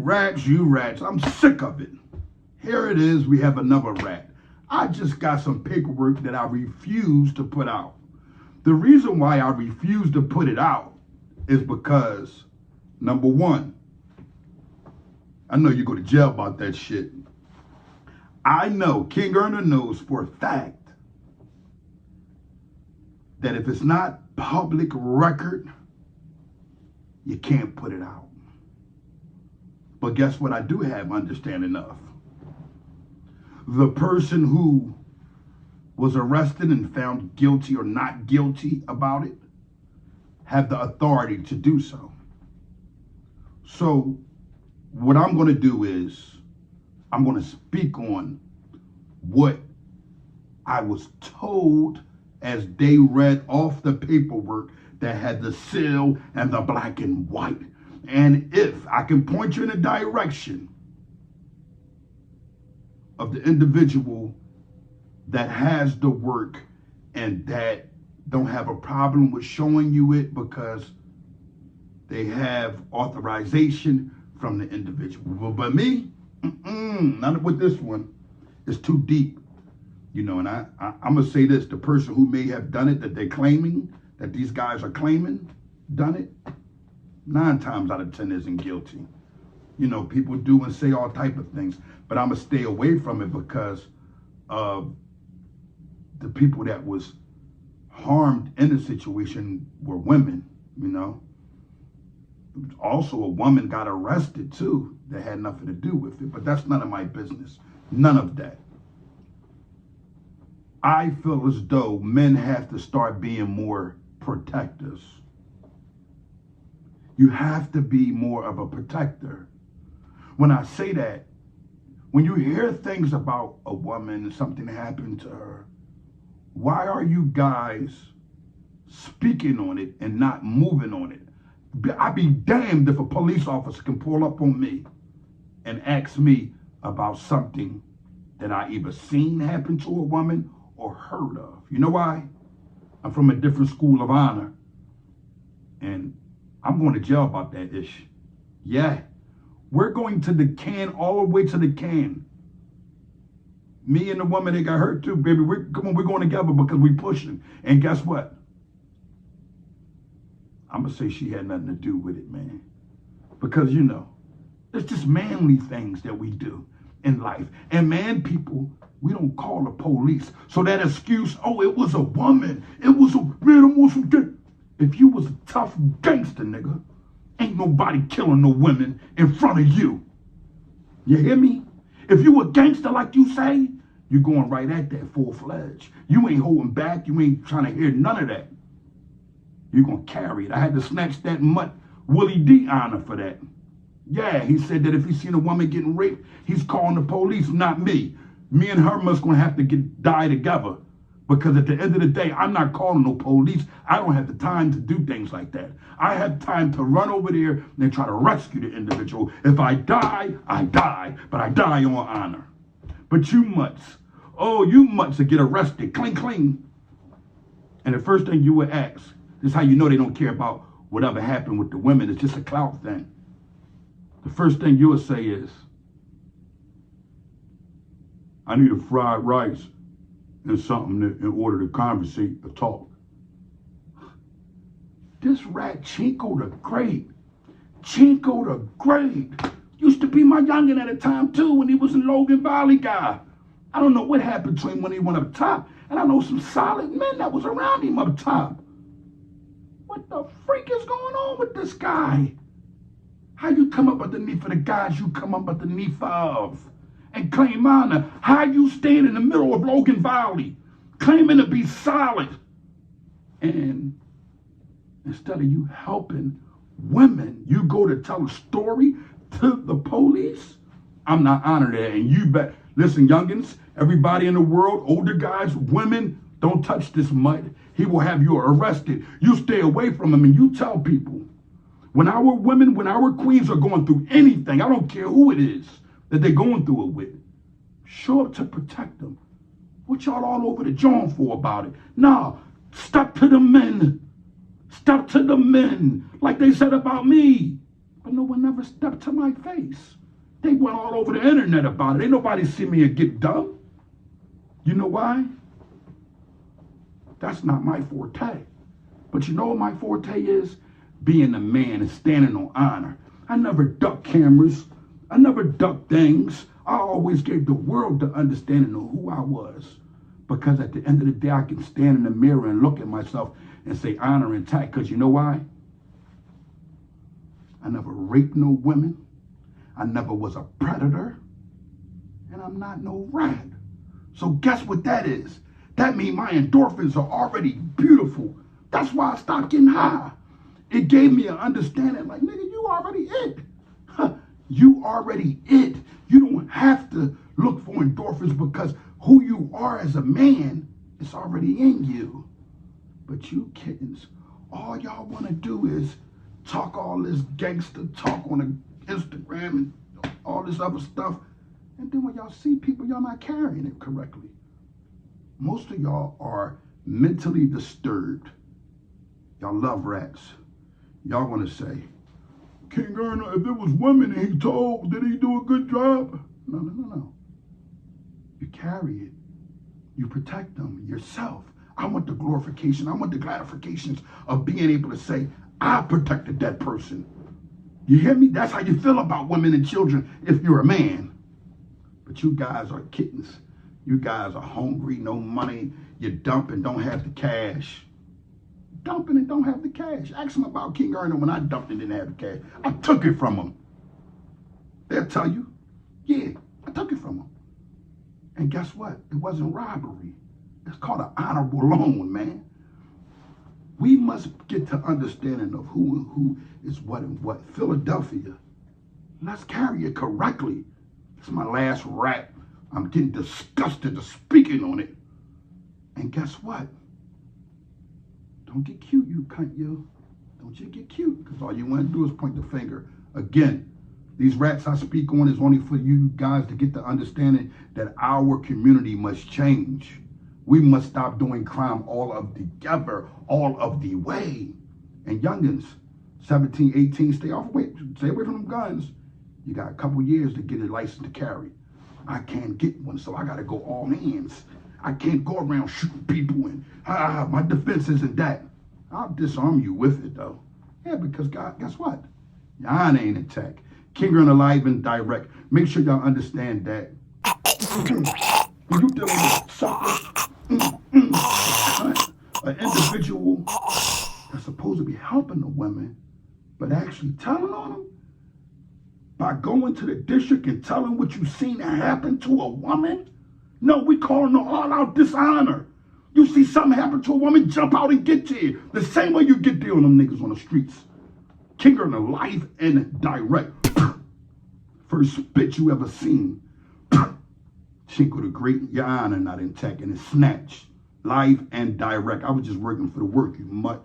rats, you rats. I'm sick of it. Here it is. We have another rat. I just got some paperwork that I refuse to put out. The reason why I refuse to put it out is because, number one, I know you go to jail about that shit. I know, King Earner knows for a fact that if it's not public record, you can't put it out. But guess what I do have understanding of? The person who was arrested and found guilty or not guilty about it have the authority to do so. So what I'm going to do is I'm going to speak on what I was told as they read off the paperwork that had the seal and the black and white. And if I can point you in a direction of the individual that has the work and that don't have a problem with showing you it because they have authorization from the individual. But me, not with this one. It's too deep. You know, and I'm going to say this. The person who may have done it, that they're claiming, that these guys are claiming, done it, 9 times out of 10 isn't guilty. You know, people do and say all type of things. But I'm going to stay away from it because of the people that was harmed in the situation were women, you know. Also, a woman got arrested, too, that had nothing to do with it. But that's none of my business. None of that. I feel as though men have to start being more protectors. You have to be more of a protector. When I say that, when you hear things about a woman and something happened to her, why are you guys speaking on it and not moving on it? I'd be damned if a police officer can pull up on me and ask me about something that I either seen happen to a woman or heard of. You know why? I'm from a different school of honor. And I'm going to jail about that issue. Yeah. We're going to the can, all the way to the can. Me and the woman that got hurt too, baby. We're going together because we pushing. And guess what? I'm going to say she had nothing to do with it, man. Because, you know, it's just manly things that we do in life. And man, people, we don't call the police. So that excuse, oh, it was a woman. It was a man. If you was a tough gangster, nigga, ain't nobody killing no women in front of you. You hear me? If you a gangster like you say, you're going right at that full-fledged. You ain't holding back. You ain't trying to hear none of that. You're going to carry it. I had to snatch that mutt Willie D honor for that. Yeah, he said that if he seen a woman getting raped, he's calling the police, not me. Me and her must going to have to die together. Because at the end of the day, I'm not calling no police. I don't have the time to do things like that. I have time to run over there and try to rescue the individual. If I die, I die. But I die on honor. But you mutts, oh, you mutts that get arrested, cling, cling. And the first thing you would ask, this is how you know they don't care about whatever happened with the women. It's just a clout thing. The first thing you would say is, I need a fried rice and something in order to conversate or talk. This rat Chinko the Great. Chinko the Great. Used to be my youngin' at a time too when he was in Logan Valley guy. I don't know what happened to him when he went up top. And I know some solid men that was around him up top. What the freak is going on with this guy? How you come up underneath of the guys you come up underneath of and claim honor? How you stand in the middle of Logan Valley claiming to be solid? And instead of you helping women, you go to tell a story to the police? I'm not honored that. And you bet. Listen, youngins, everybody in the world, older guys, women, don't touch this mud. He will have you arrested. You stay away from him and you tell people. When our women, when our queens are going through anything, I don't care who it is that they're going through it with, show up to protect them. What y'all all over the joint for about it? Nah, step to the men. Step to the men, like they said about me. But no one ever stepped to my face. They went all over the internet about it. Ain't nobody see me and get dumb. You know why? That's not my forte. But you know what my forte is? Being a man and standing on honor. I never ducked cameras. I never ducked things. I always gave the world the understanding of who I was. Because at the end of the day, I can stand in the mirror and look at myself and say honor intact. Because you know why? I never raped no women. I never was a predator. And I'm not no rat. So guess what that is? That means my endorphins are already beautiful. That's why I stopped getting high. It gave me an understanding like, nigga, you already it. You already it. You don't have to look for endorphins because who you are as a man is already in you. But you kittens, all y'all want to do is talk all this gangster talk on Instagram and all this other stuff. And then when y'all see people, y'all not carrying it correctly. Most of y'all are mentally disturbed. Y'all love rats. Y'all want to say, King Erna, if it was women and he told, did he do a good job? No. You carry it. You protect them yourself. I want the glorification. I want the gratifications of being able to say, I protected that person. You hear me? That's how you feel about women and children if you're a man. But you guys are kittens. You guys are hungry, no money. You dump and don't have the cash. Dumping and don't have the cash. Ask them about King Erna when I dumped and didn't have the cash. I took it from them. They'll tell you, yeah, I took it from them. And guess what? It wasn't robbery. It's called an honorable loan, man. We must get to understanding of who and who is what and what. Philadelphia. Let's carry it correctly. It's my last rap. I'm getting disgusted of speaking on it. And guess what? Don't get cute, you cunt, you. Don't you get cute, because all you want to do is point the finger. Again, these rats I speak on is only for you guys to get the understanding that our community must change. We must stop doing crime all of together, all of the way. And youngins, 17, 18, stay away from them guns. You got a couple years to get a license to carry. I can't get one, so I got to go all hands. I can't go around shooting people and my defense isn't that. I'll disarm you with it though. Yeah, because God, guess what? Y'all ain't intact. King Erna Live and direct. Make sure y'all understand that. When you dealing with sucker, an individual that's supposed to be helping the women, but actually telling on them by going to the district and telling what you seen happen to a woman. No, we calling the all-out dishonor. You see something happen to a woman, jump out and get to you. The same way you get there on them niggas on the streets. King Erna Live and direct. First spit you ever seen. Chinko the Great, your honor not intact, and it's Snatched. Live and direct. I was just working for the work, you mutt.